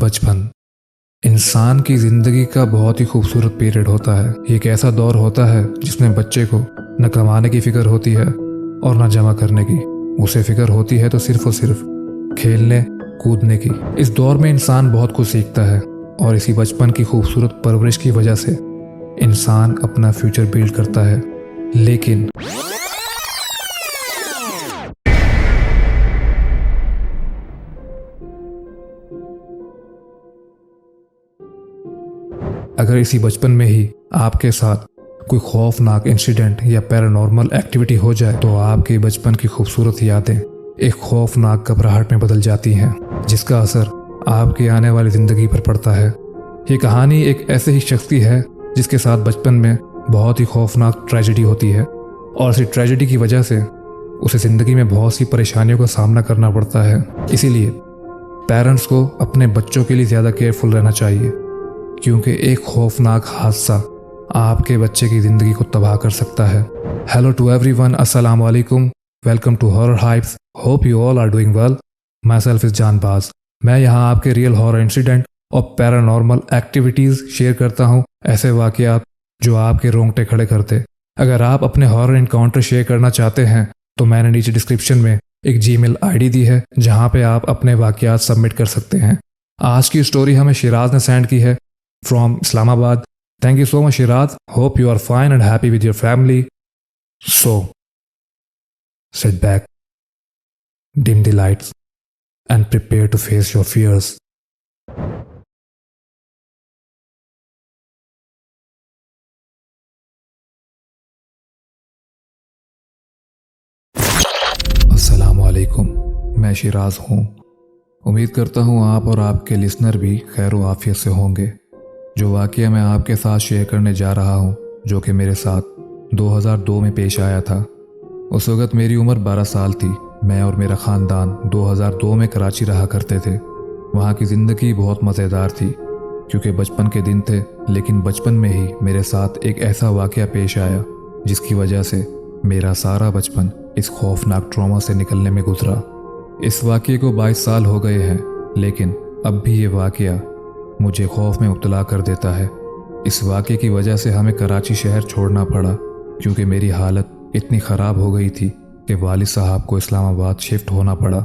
बचपन इंसान की ज़िंदगी का बहुत ही खूबसूरत पीरियड होता है। ये एक ऐसा दौर होता है जिसमें बच्चे को न कमाने की फ़िक्र होती है और न जमा करने की। उसे फ़िक्र होती है तो सिर्फ और सिर्फ खेलने कूदने की। इस दौर में इंसान बहुत कुछ सीखता है और इसी बचपन की खूबसूरत परवरिश की वजह से इंसान अपना फ्यूचर बिल्ड करता है। लेकिन अगर इसी बचपन में ही आपके साथ कोई खौफनाक इंसिडेंट या पैरानॉर्मल एक्टिविटी हो जाए तो आपके बचपन की खूबसूरत यादें एक खौफनाक घबराहट में बदल जाती हैं, जिसका असर आपकी आने वाली ज़िंदगी पर पड़ता है। ये कहानी एक ऐसे ही शख्स की है जिसके साथ बचपन में बहुत ही खौफनाक ट्रेजेडी होती है और इसी ट्रेजेडी की वजह से उसे ज़िंदगी में बहुत सी परेशानियों का सामना करना पड़ता है। इसीलिए पेरेंट्स को अपने बच्चों के लिए ज़्यादा केयरफुल रहना चाहिए, क्योंकि एक खौफनाक हादसा आपके बच्चे की ज़िंदगी को तबाह कर सकता है। हेलो टू एवरीवन, अस्सलाम वालेकुम, welcome to horror hypes. Hope you all are doing well. My self is Janbaz. मैं यहाँ आपके रियल हॉरर इंसिडेंट और पैरानॉर्मल एक्टिविटीज़ शेयर करता हूँ, ऐसे वाक़यात जो आपके रोंगटे खड़े करते। अगर आप अपने हॉरर इनकाउंटर शेयर करना चाहते हैं तो मैंने नीचे डिस्क्रिप्शन में एक जीमेल आईडी दी है जहाँ पे आप अपने वाक़यात सबमिट कर सकते हैं। आज की स्टोरी हमें शिराज ने सेंड की है from Islamabad. Thank you so much, Shiraz. Hope you are fine and happy with your family. So, sit back, dim the lights, and prepare to face your fears. अस्सलाम वालेकुम, मैं शिराज हूँ। उम्मीद करता हूँ आप और आपके लिसनर भी खैर व आफियत से होंगे। जो वाक़या मैं आपके साथ शेयर करने जा रहा हूँ, जो कि मेरे साथ 2002 में पेश आया था। उस वक़्त मेरी उम्र 12 साल थी। मैं और मेरा ख़ानदान 2002 में कराची रहा करते थे। वहाँ की ज़िंदगी बहुत मज़ेदार थी क्योंकि बचपन के दिन थे, लेकिन बचपन में ही मेरे साथ एक ऐसा वाक़या पेश आया जिसकी वजह से मेरा सारा बचपन इस खौफनाक ट्रॉमा से निकलने में गुजरा। इस वाक़ये को 22 साल हो गए हैं, लेकिन अब भी ये वाक़या मुझे खौफ में मुब्तला कर देता है। इस वाक़ये की वजह से हमें कराची शहर छोड़ना पड़ा क्योंकि मेरी हालत इतनी ख़राब हो गई थी कि वालिद साहब को इस्लामाबाद शिफ्ट होना पड़ा।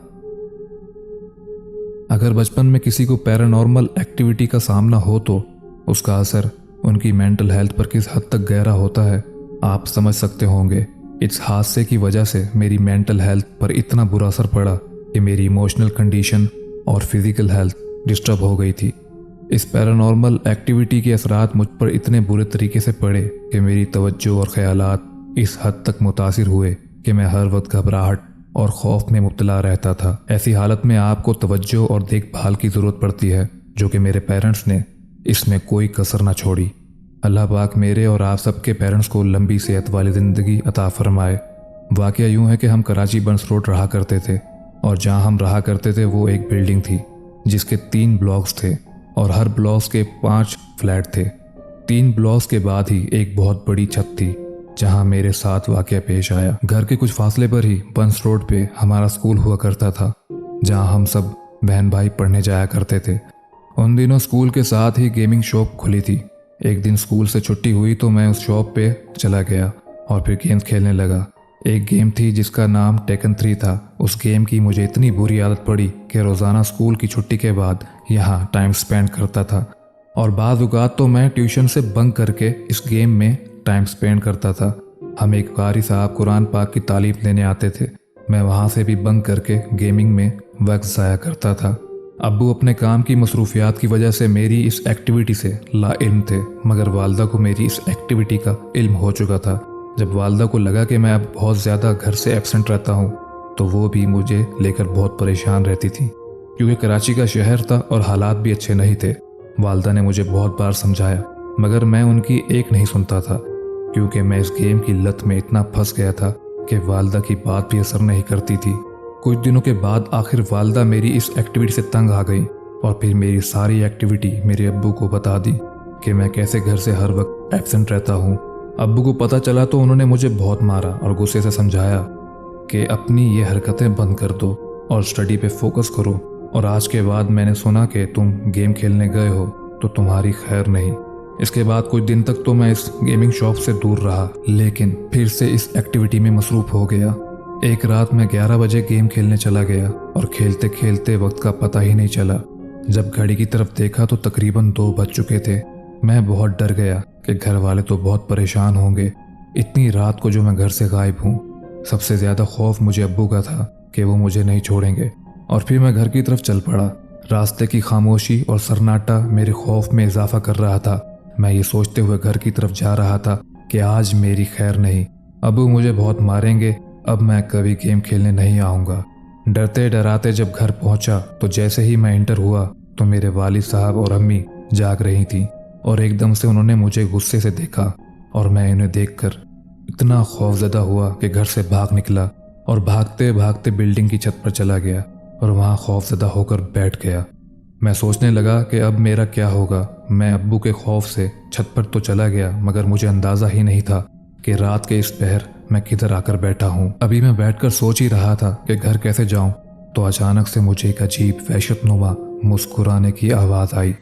अगर बचपन में किसी को पैरानॉर्मल एक्टिविटी का सामना हो तो उसका असर उनकी मेंटल हेल्थ पर किस हद तक गहरा होता है आप समझ सकते होंगे। इस हादसे की वजह से मेरी मेंटल हेल्थ पर इतना बुरा असर पड़ा कि मेरी इमोशनल कंडीशन और फिज़िकल हेल्थ डिस्टर्ब हो गई थी। इस पैरानॉर्मल एक्टिविटी के असरात मुझ पर इतने बुरे तरीके से पड़े कि मेरी तवज्जो और ख्यालात इस हद तक मुतासिर हुए कि मैं हर वक्त घबराहट और खौफ में मुब्तला रहता था। ऐसी हालत में आपको तवज्जो और देखभाल की ज़रूरत पड़ती है, जो कि मेरे पेरेंट्स ने इसमें कोई कसर ना छोड़ी। अल्लाह पाक मेरे और आप सबके पेरेंट्स को लंबी सेहत वाली ज़िंदगी अता फरमाए। वाक़या यूँ है कि हम कराची बंस रोड रहा करते थे और जहाँ हम रहा करते थे वो एक बिल्डिंग थी जिसके 3 ब्लॉक्स थे और हर ब्लॉक्स के 5 फ्लैट थे। 3 ब्लॉक्स के बाद ही एक बहुत बड़ी छत थी जहां मेरे साथ वाक़या पेश आया। घर के कुछ फासले पर ही बंस रोड पे हमारा स्कूल हुआ करता था, जहां हम सब बहन भाई पढ़ने जाया करते थे। उन दिनों स्कूल के साथ ही गेमिंग शॉप खुली थी। एक दिन स्कूल से छुट्टी हुई तो मैं उस शॉप पे चला गया और फिर गेम्स खेलने लगा। एक गेम थी जिसका नाम टेकन 3 था। उस गेम की मुझे इतनी बुरी आदत पड़ी कि रोज़ाना स्कूल की छुट्टी के बाद यहाँ टाइम स्पेंड करता था और बाज़ औक़ात तो मैं ट्यूशन से बंक करके इस गेम में टाइम स्पेंड करता था। हम एक कारी साहब कुरान पाक की तालीम लेने आते थे। मैं वहाँ से भी बंक करके गेमिंग में वक्त ज़ाया करता था। अब्बू अपने काम की मसरूफियात की वजह से मेरी इस एक्टिविटी से लाइल्म थे, मगर वालदा को मेरी इस एक्टिविटी का इल्म हो चुका था। जब वालदा को लगा कि मैं अब बहुत ज़्यादा घर से एब्सेंट रहता हूँ तो वो भी मुझे लेकर बहुत परेशान रहती थी, क्योंकि कराची का शहर था और हालात भी अच्छे नहीं थे। वालदा ने मुझे बहुत बार समझाया, मगर मैं उनकी एक नहीं सुनता था, क्योंकि मैं इस गेम की लत में इतना फंस गया था कि वालदा की बात भी असर नहीं करती थी। कुछ दिनों के बाद आखिर वालदा मेरी इस एक्टिविटी से तंग आ गई और फिर मेरी सारी एक्टिविटी मेरे अब्बू को बता दी कि मैं कैसे घर से हर वक्त एब्सेंट रहता हूँ। अब्बू को पता चला तो उन्होंने मुझे बहुत मारा और गुस्से से समझाया कि अपनी ये हरकतें बंद कर दो और स्टडी पे फोकस करो। और आज के बाद मैंने सुना कि तुम गेम खेलने गए हो तो तुम्हारी खैर नहीं। इसके बाद कुछ दिन तक तो मैं इस गेमिंग शॉप से दूर रहा, लेकिन फिर से इस एक्टिविटी में मसरूफ हो गया। एक रात मैं 11 बजे गेम खेलने चला गया और खेलते खेलते वक्त का पता ही नहीं चला। जब घड़ी की तरफ देखा तो तकरीबन 2 बज चुके थे। मैं बहुत डर गया कि घर वाले तो बहुत परेशान होंगे, इतनी रात को जो मैं घर से गायब हूँ। सबसे ज़्यादा खौफ मुझे अब्बू का था कि वो मुझे नहीं छोड़ेंगे। और फिर मैं घर की तरफ चल पड़ा। रास्ते की खामोशी और सन्नाटा मेरे खौफ में इजाफा कर रहा था। मैं ये सोचते हुए घर की तरफ जा रहा था कि आज मेरी खैर नहीं, अब्बू मुझे बहुत मारेंगे, अब मैं कभी गेम खेलने नहीं आऊँगा। डरते डराते जब घर पहुंचा तो जैसे ही मैं एंटर हुआ तो मेरे वालिद साहब और अम्मी जाग रही थी और एकदम से उन्होंने मुझे गुस्से से देखा और मैं उन्हें देखकर इतना खौफजदा हुआ कि घर से भाग निकला और भागते भागते बिल्डिंग की छत पर चला गया और वहां खौफजदा होकर बैठ गया। मैं सोचने लगा कि अब मेरा क्या होगा। मैं अब्बू के खौफ से छत पर तो चला गया, मगर मुझे अंदाजा ही नहीं था कि रात के इस पहर मैं किधर आकर बैठा हूँ। अभी मैं बैठकर सोच ही रहा था कि घर कैसे जाऊं तो अचानक से मुझे एक अजीब वहशतनुमा मुस्कुराने की आवाज आई।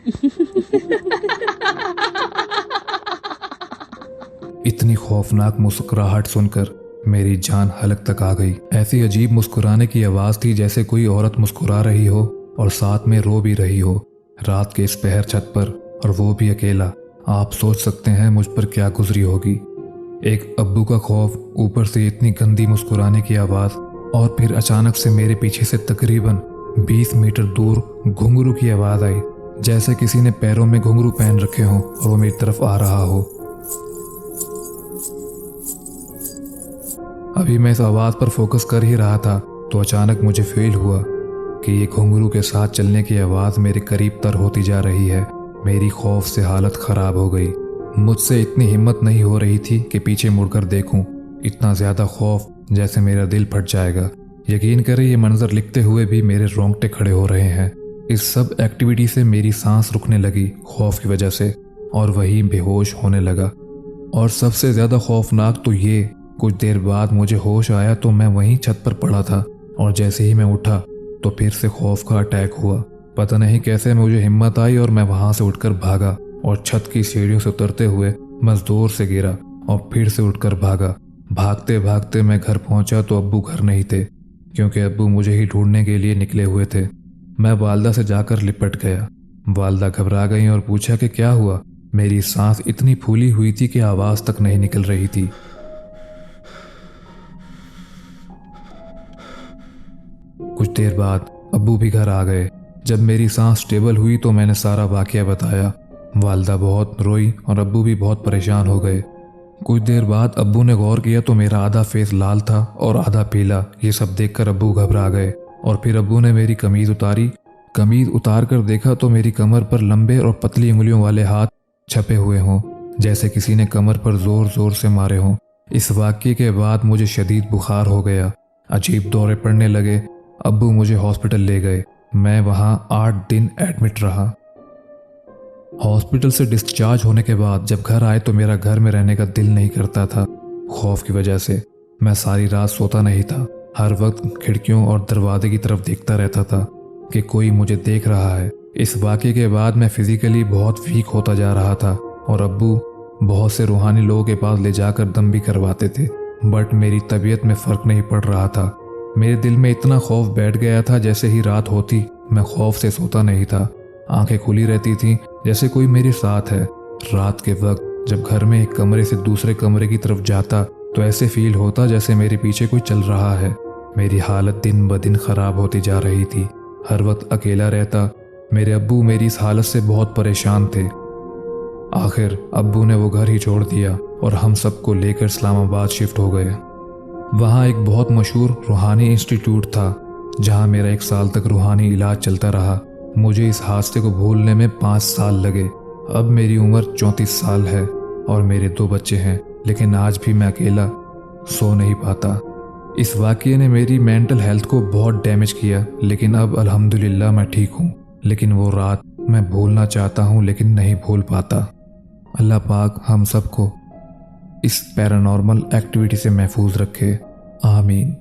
इतनी खौफनाक मुस्कुराहट सुनकर मेरी जान हलक तक आ गई। ऐसी अजीब मुस्कुराने की आवाज थी जैसे कोई औरत मुस्कुरा रही हो और साथ में रो भी रही हो। रात के इस पहर छत पर, और वो भी अकेला। आप सोच सकते हैं मुझ पर क्या गुजरी होगी। एक अब्बू का खौफ, ऊपर से इतनी गंदी मुस्कुराने की आवाज, और फिर अचानक से मेरे पीछे से तकरीबन 20 मीटर दूर घुंघरू की आवाज आई, जैसे किसी ने पैरों में घुंघरू पहन रखे हों और वो मेरी तरफ आ रहा हो। अभी मैं इस आवाज पर फोकस कर ही रहा था तो अचानक मुझे फील हुआ कि ये घुंघरू के साथ चलने की आवाज मेरे करीब तर होती जा रही है। मेरी खौफ से हालत खराब हो गई। मुझसे इतनी हिम्मत नहीं हो रही थी कि पीछे मुड़कर देखूं। इतना ज्यादा खौफ जैसे मेरा दिल फट जाएगा। यकीन करें ये मंजर लिखते हुए भी मेरे रोंगटे खड़े हो रहे हैं। इस सब एक्टिविटी से मेरी सांस रुकने लगी खौफ की वजह से, और वही बेहोश होने लगा। और सबसे ज्यादा खौफनाक तो ये, कुछ देर बाद मुझे होश आया तो मैं वहीं छत पर पड़ा था, और जैसे ही मैं उठा तो फिर से खौफ का अटैक हुआ। पता नहीं कैसे मुझे हिम्मत आई और मैं वहां से उठकर भागा और छत की सीढ़ियों से उतरते हुए मैं जोर से गिरा और फिर से उठकर भागा। भागते भागते मैं घर पहुंचा तो अब्बू घर नहीं थे, क्योंकि अब्बू मुझे ही ढूंढने के लिए निकले हुए थे। मैं वालदा से जाकर लिपट गया। वालदा घबरा गई और पूछा कि क्या हुआ। मेरी सांस इतनी फूली हुई थी कि आवाज तक नहीं निकल रही थी। कुछ देर बाद अब्बू भी घर आ गए। जब मेरी सांस स्टेबल हुई तो मैंने सारा वाकया बताया। वालदा बहुत रोई और अब्बू भी बहुत परेशान हो गए। कुछ देर बाद अब्बू ने गौर किया तो मेरा आधा फेस लाल था और आधा पीला। ये सब देखकर अब्बू घबरा गए और फिर अब्बू ने मेरी कमीज उतारी। कमीज उतार कर देखा तो मेरी कमर पर लंबे और पतली उंगलियों वाले हाथ छपे हुए हों, जैसे किसी ने कमर पर जोर जोर से मारे हों। इस वाकये के बाद मुझे शदीद बुखार हो गया, अजीब दौरे पड़ने लगे। अब्बू मुझे हॉस्पिटल ले गए। मैं वहां 8 दिन एडमिट रहा। हॉस्पिटल से डिस्चार्ज होने के बाद जब घर आए तो मेरा घर में रहने का दिल नहीं करता था। खौफ की वजह से मैं सारी रात सोता नहीं था। हर वक्त खिड़कियों और दरवाजे की तरफ देखता रहता था कि कोई मुझे देख रहा है। इस वाकये के बाद मैं फिजिकली बहुत वीक होता जा रहा था और अब्बू बहुत से रूहानी लोगों के पास ले जाकर दम भी करवाते थे, बट मेरी तबीयत में फर्क नहीं पड़ रहा था। मेरे दिल में इतना खौफ बैठ गया था जैसे ही रात होती मैं खौफ से सोता नहीं था। आंखें खुली रहती थीं जैसे कोई मेरे साथ है। रात के वक्त जब घर में एक कमरे से दूसरे कमरे की तरफ जाता तो ऐसे फील होता जैसे मेरे पीछे कोई चल रहा है। मेरी हालत दिन ब दिन खराब होती जा रही थी। हर वक्त अकेला रहता। मेरे अब्बू मेरी इस हालत से बहुत परेशान थे। आखिर अब्बू ने वो घर ही छोड़ दिया और हम सबको लेकर इस्लामाबाद शिफ्ट हो गए। वहाँ एक बहुत मशहूर रूहानी इंस्टीट्यूट था जहाँ मेरा 1 साल तक रूहानी इलाज चलता रहा। मुझे इस हादसे को भूलने में 5 साल लगे। अब मेरी उम्र 34 साल है और मेरे 2 बच्चे हैं, लेकिन आज भी मैं अकेला सो नहीं पाता। इस वाकये ने मेरी मेंटल हेल्थ को बहुत डैमेज किया, लेकिन अब अल्हम्दुलिल्लाह मैं ठीक हूँ। लेकिन वो रात मैं भूलना चाहता हूँ लेकिन नहीं भूल पाता। अल्लाह पाक हम सबको इस पैरानॉर्मल एक्टिविटी से महफूज रखे। आमीन।